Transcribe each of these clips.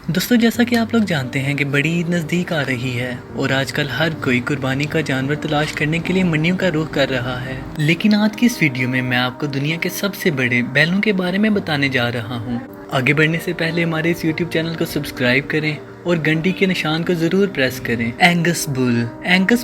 दोस्तों, जैसा कि आप लोग जानते हैं कि बड़ी ईद नज़दीक आ रही है और आजकल हर कोई कुर्बानी का जानवर तलाश करने के लिए मंडियों का रुख कर रहा है। लेकिन आज की इस वीडियो में मैं आपको दुनिया के सबसे बड़े बैलों के बारे में बताने जा रहा हूँ। आगे बढ़ने से पहले हमारे इस यूट्यूब चैनल को सब्सक्राइब करें और घंटी के निशान को जरूर प्रेस करें। एंगस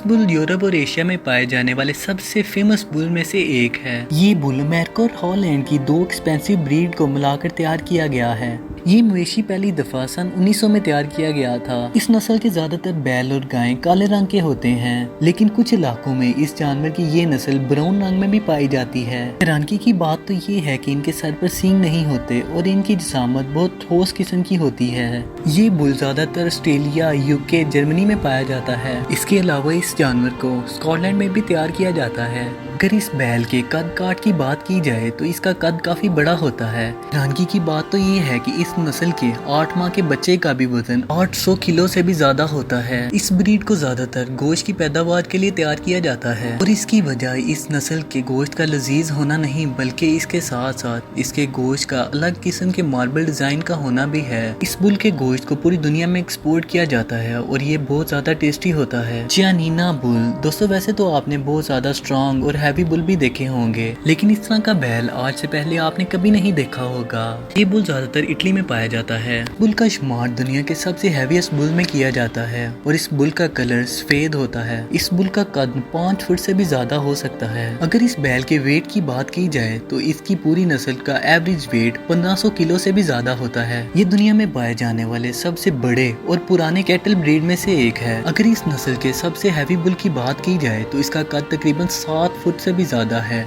बुल यूरोप और एशिया में पाए जाने वाले सबसे फेमस बुल में से एक है। ये बुल अमेरिका और हॉलैंड की दो एक्सपेंसिव ब्रीड को मिलाकर तैयार किया गया है। ये मवेशी पहली दफा सन 1900 में तैयार किया गया था। इस नस्ल के ज्यादातर बैल और गायें काले रंग के होते हैं, लेकिन कुछ इलाकों में इस जानवर की ये नस्ल ब्राउन रंग में भी पाई जाती है। हैरानगी की बात तो ये है कि इनके सर पर सींग नहीं होते और इनकी जिसामत बहुत ठोस किस्म की होती है। ये बुल ज्यादातर ऑस्ट्रेलिया, यूके, जर्मनी में पाया जाता है। इसके अलावा इस जानवर को स्कॉटलैंड में भी तैयार किया जाता है। अगर इस बैल के कद काठ की बात की जाए तो इसका कद काफी बड़ा होता है। हैरानगी की बात तो ये है कि इस नस्ल के 8 माह के बच्चे का भी वजन 800 किलो से भी ज्यादा होता है। इस ब्रीड को ज्यादातर गोश्त की पैदावार के लिए तैयार किया जाता है और इसकी वजह इस नस्ल के गोश्त का लजीज होना नहीं, बल्कि इसके साथ साथ इसके गोश्त का अलग किस्म के मार्बल डिजाइन का होना भी है। इस बुल के गोश्त को पूरी दुनिया में एक्सपोर्ट किया जाता है और ये बहुत ज्यादा टेस्टी होता है। चियानीना बुल। दोस्तों, वैसे तो आपने बहुत ज्यादा स्ट्रॉन्ग और हैवी बुल भी देखे होंगे, लेकिन इस तरह का बैल आज से पहले आपने कभी नहीं देखा होगा। ये बुल ज्यादातर इटली में पाया जाता है। बुल का शुमार दुनिया के सबसे हैवीएस्ट बुल में किया जाता है और इस बुल का कलर सफेद होता है। इस बुल का कद 5 फुट से भी ज्यादा हो सकता है। अगर इस बैल के वेट की बात की जाए तो इसकी पूरी नस्ल का एवरेज वेट 1500 किलो से भी ज्यादा होता है। ये दुनिया में पाए जाने वाले सबसे बड़े और पुराने कैटल ब्रीड में से एक है। अगर इस नस्ल के सबसे हैवी बुल की बात की जाए तो इसका कद तकरीबन 7 फुट से भी ज्यादा है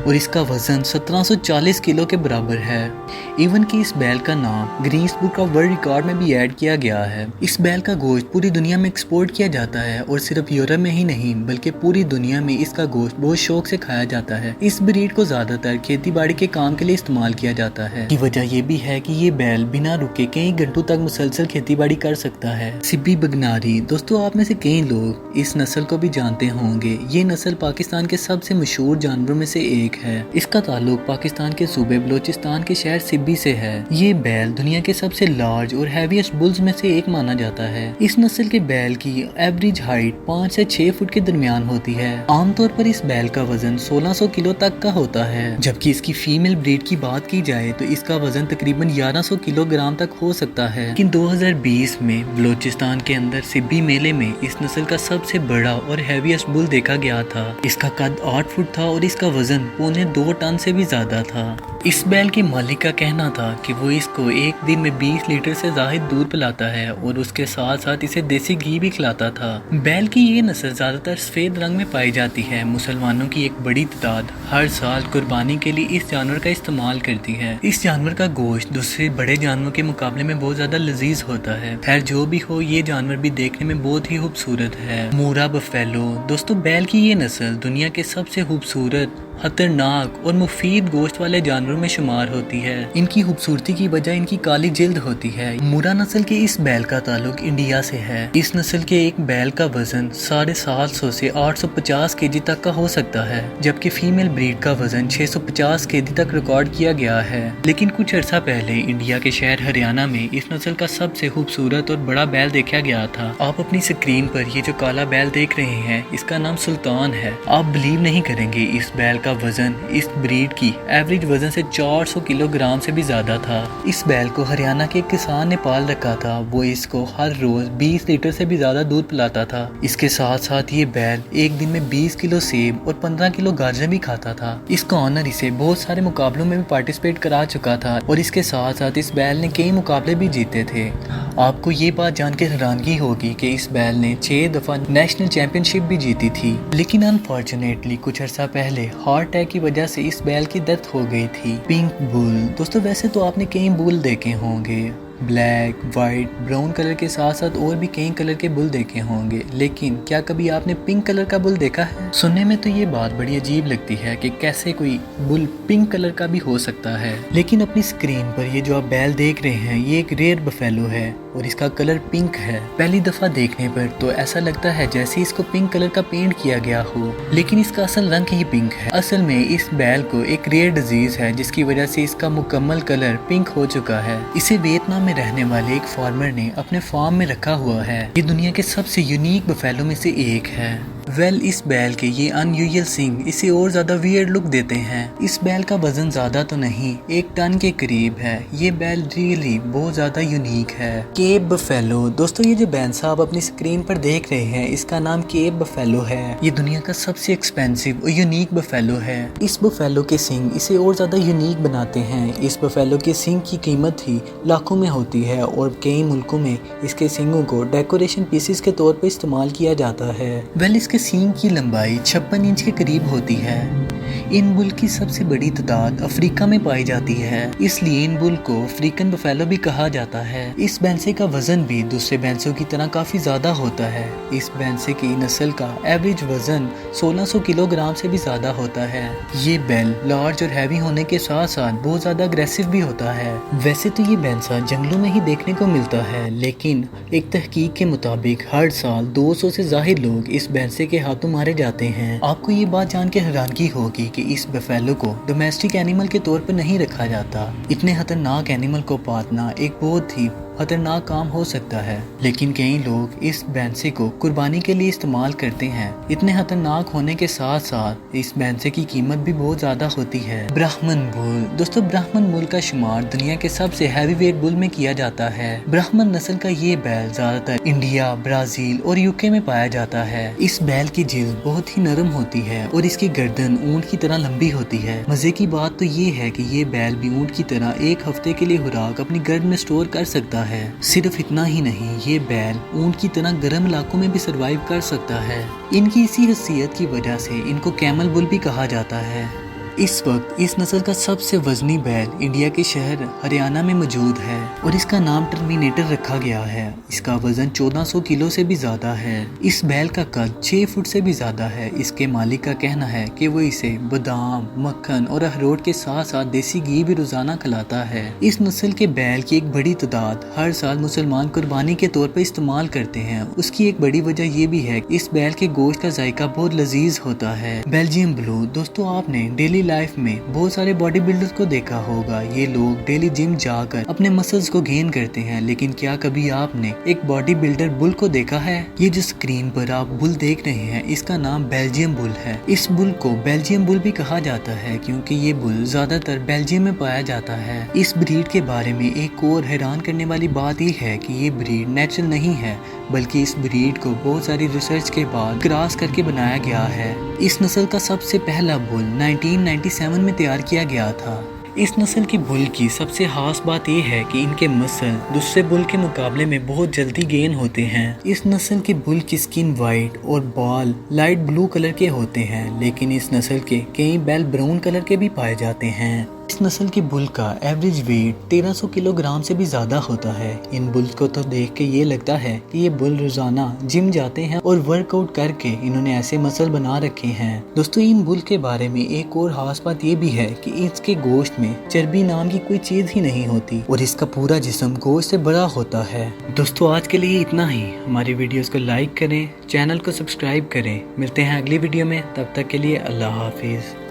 और इसका वजन 1740 किलो के बराबर है। इवन कि इस बैल का नाम Guinness book of world record में भी ऐड किया गया है। इस बैल का गोश्त पूरी दुनिया में एक्सपोर्ट किया जाता है और सिर्फ यूरोप में ही नहीं बल्कि पूरी दुनिया में इसका गोश्त बहुत शौक से खाया जाता है। इस ब्रीड को ज्यादातर खेती बाड़ी के काम के लिए इस्तेमाल किया जाता है। की वजह ये भी है कि ये बैल बिना रुके कई घंटों तक मुसलसल खेती बाड़ी कर सकता है। सिब्बी बगनारी। दोस्तों, आप में से कई लोग इस नस्ल को भी जानते होंगे। ये नस्ल पाकिस्तान के सबसे मशहूर जानवरों में से एक है। इसका ताल्लुक पाकिस्तान के सूबे बलोचिस्तान के शहर सिब्बी से है। ये बैल दुनिया के सबसे लार्ज और हैवीएस्ट बुल्स में से एक माना जाता है। इस नस्ल के बैल की एवरेज हाइट 5 से 6 फुट के दरमियान होती है। आमतौर पर इस बैल का वजन 1600 किलो तक का होता है, जबकि इसकी फीमेल ब्रीड की बात की जाए तो इसका वजन तकरीबन 1100 किलोग्राम तक हो सकता है। लेकिन 2020 में बलोचिस्तान के अंदर सिब्बी मेले में इस नस्ल का सबसे बड़ा और हैवीएस्ट बुल देखा गया था। इसका कद 8 फुट था और इसका वजन 1.25 टन से भी ज्यादा था। इस बैल के मालिक का कहना था कि वो इसको एक दिन में 20 लीटर से ज्यादा दूध पिलाता है और उसके साथ साथ इसे देसी घी भी खिलाता था। बैल की ये नस्ल ज्यादातर सफेद रंग में पाई जाती है। मुसलमानों की एक बड़ी तादाद हर साल कुर्बानी के लिए इस जानवर का इस्तेमाल करती है। इस जानवर का गोश्त दूसरे बड़े जानवरों के मुकाबले में बहुत ज्यादा लजीज होता है। खैर जो भी हो, ये जानवर भी देखने में बहुत ही खूबसूरत है। मूरा बफेलो। दोस्तों, बैल की ये नस्ल दुनिया के सबसे खूबसूरत, खतरनाक और मुफीद गोश्त वाले जानवरों में शुमार होती है। इनकी खूबसूरती की वजह इनकी काली जिल्द होती है। मूरा नस्ल के इस बैल का ताल्लुक इंडिया से है। इस नस्ल के एक बैल का वजन 750 से 850 केजी तक का हो सकता है, जबकि फीमेल ब्रीड का वजन 650 केजी तक रिकॉर्ड किया गया है। लेकिन कुछ अर्सा पहले इंडिया के शहर हरियाणा में इस नस्ल का सबसे खूबसूरत और बड़ा बैल देखा गया था। आप अपनी स्क्रीन पर ये जो काला बैल देख रहे हैं, इसका नाम सुल्तान है। आप बिलीव नहीं करेंगे, इस बैल का वजन इस ब्रीड की एवरेज वजन से 400 किलोग्राम से भी ज्यादा था। इस बैल को हरियाणा के एक किसान ने पाल रखा था। वो इसको हर रोज 20 लीटर से भी ज्यादा दूध पिलाता था। इसके साथ साथ ये बैल एक दिन में 20 किलो सेब और 15 किलो गाजर भी खाता था। इसका ऑनर इसे बहुत सारे मुकाबलों में भी पार्टिसिपेट करा चुका था और इसके साथ साथ इस बैल ने कई मुकाबले भी जीते थे। आपको ये बात जानकर हैरानगी होगी कि इस बैल ने 6 दफा नेशनल चैंपियनशिप भी जीती थी। लेकिन अनफॉर्चुनेटली कुछ अर्सा पहले हार्ट अटैक की वजह से इस बैल की डेथ हो गई थी। Pink bull. दोस्तों, वैसे तो आपने कई बुल देखे होंगे, ब्लैक, वाइट, ब्राउन कलर के साथ साथ और भी कई कलर के बुल देखे होंगे, लेकिन क्या कभी आपने पिंक कलर का बुल देखा है? सुनने में तो ये बात बड़ी अजीब लगती है कि कैसे कोई बुल पिंक कलर का भी हो सकता है। लेकिन अपनी स्क्रीन पर ये जो आप बैल देख रहे हैं, ये एक रेयर बफेलो है और इसका कलर पिंक है। पहली दफा देखने पर तो ऐसा लगता है जैसे इसको पिंक कलर का पेंट किया गया हो, लेकिन इसका असल रंग ही पिंक है। असल में इस बैल को एक रेयर डिजीज है जिसकी वजह से इसका मुकम्मल कलर पिंक हो चुका है। इसे वियतनाम में में रहने वाले एक फार्मर ने अपने फार्म में रखा हुआ है। ये दुनिया के सबसे यूनिक बफेलो में से एक है। इस बैल के ये अनयूजुअल सिंग इसे और ज्यादा वियर्ड लुक देते हैं। इस बैल का वजन ज्यादा तो नहीं, 1 टन के करीब है। ये बैल रियली बहुत ज्यादा यूनिक है। Cape buffalo. दोस्तों ये जो भैंसा आप अपनी स्क्रीन पर देख रहे हैं, इसका नाम केप बफेलो है। ये दुनिया का सबसे एक्सपेंसिव और यूनिक बफेलो है। इस बफेलो के सिंग इसे और ज्यादा यूनिक बनाते हैं। इस बफेलो के सिंग की कीमत ही लाखों में होती है और कई मुल्कों में इसके सिंगों को डेकोरेशन पीसेस के तौर पर इस्तेमाल किया जाता है। इसके सींग की लंबाई 56 इंच के करीब होती है। इन बुल की सबसे बड़ी तादाद अफ्रीका में पाई जाती है, इसलिए इन बुल को अफ्रीकन बफेलो भी कहा जाता है। इस भैंसे का वजन भी दूसरे भैंसों की तरह काफी ज्यादा होता है। इस भैंसे की नस्ल का एवरेज वजन 1600 किलोग्राम से भी ज्यादा होता है। ये बैल लार्ज और हैवी होने के साथ साथ बहुत ज्यादा अग्रेसिव भी होता है। वैसे तो ये भैंसा जंगलों में ही देखने को मिलता है, लेकिन एक तहकीक के मुताबिक हर साल 200 से ज्यादा लोग इस भैंसे के हाथों मारे जाते हैं। आपको ये बात जान के हैरानगी होगी कि इस बफेलो को डोमेस्टिक एनिमल के तौर पर नहीं रखा जाता। इतने खतरनाक एनिमल को पालना एक बहुत ही खतरनाक काम हो सकता है, लेकिन कई लोग इस भैंसे को कुर्बानी के लिए इस्तेमाल करते हैं। इतने खतरनाक होने के साथ साथ इस भैंसे की कीमत भी बहुत ज्यादा होती है। ब्राह्मण बुल। दोस्तों ब्राह्मण बुल का शुमार दुनिया के सबसे हैवी वेट बुल में किया जाता है। ब्राह्मण नस्ल का ये बैल ज्यादातर इंडिया, ब्राजील और यूके में पाया जाता है। इस बैल की जिल्द बहुत ही नरम होती है और इसकी गर्दन ऊंट की तरह लंबी होती है। मजे की बात तो ये है कि ये बैल भी ऊंट की तरह 1 हफ्ते के लिए खुराक अपनी गर्द में स्टोर कर सकता है। सिर्फ इतना ही नहीं, ये बैल ऊंट की तरह गर्म इलाकों में भी सरवाइव कर सकता है। इनकी इसी हैसियत की वजह से इनको कैमल बुल भी कहा जाता है। इस वक्त इस नस्ल का सबसे वजनी बैल इंडिया के शहर हरियाणा में मौजूद है और इसका नाम टर्मिनेटर रखा गया है। इसका वजन 1400 किलो से भी ज्यादा है। इस बैल का कद 6 फुट से भी ज्यादा है। इसके मालिक का कहना है कि वो इसे बादाम, मक्खन और अखरोट के साथ साथ देसी घी भी रोजाना खिलाता है। इस नस्ल के बैल की एक बड़ी तादाद हर साल मुसलमान कुर्बानी के तौर पर इस्तेमाल करते हैं। उसकी एक बड़ी वजह ये भी है कि इस बैल के गोश्त का जायका बहुत लजीज होता है। Belgium blue. दोस्तों आपने डेली लाइफ में बहुत सारे बॉडी बिल्डर्स को देखा होगा। ये लोग डेली जिम जाकर अपने मसल्स को गेन करते हैं, लेकिन क्या कभी आपने एक बॉडी बिल्डर बुल को देखा है? ये जो स्क्रीन पर आप बुल देख रहे हैं, इसका नाम बेल्जियम बुल है। इस बुल को बेल्जियम बुल भी कहा जाता है क्योंकि ये बुल ज्यादातर बेल्जियम में पाया जाता है। इस ब्रीड के बारे में एक और हैरान करने वाली बात ये है कि ये ब्रीड नेचुरल नहीं है, बल्कि इस ब्रीड को बहुत सारी रिसर्च के बाद क्रॉस करके बनाया गया है। इस नस्ल का सबसे पहला बुल 1997 में तैयार किया गया था। इस नस्ल की बुल की सबसे खास बात यह है कि इनके मसल दूसरे बुल के मुकाबले में बहुत जल्दी गेन होते हैं। इस नस्ल के बुल की स्किन वाइट और बाल लाइट ब्लू कलर के होते हैं, लेकिन इस नस्ल के कई बैल ब्राउन कलर के भी पाए जाते हैं। इस नस्ल की बुल का एवरेज वेट 1300 किलोग्राम से भी ज्यादा होता है। इन बुल्स को तो देख के ये लगता है कि ये बुल रोजाना जिम जाते हैं और वर्कआउट करके इन्होंने ऐसे मसल बना रखे हैं। दोस्तों इन बुल के बारे में एक और खास बात ये भी है कि इसके गोश्त में चर्बी नाम की कोई चीज ही नहीं होती और इसका पूरा जिस्म गोश्त से बड़ा होता है। दोस्तों आज के लिए इतना ही। हमारी वीडियोस को लाइक करें, चैनल को सब्सक्राइब करें। मिलते हैं अगली वीडियो में, तब तक के लिए अल्लाह हाफिज।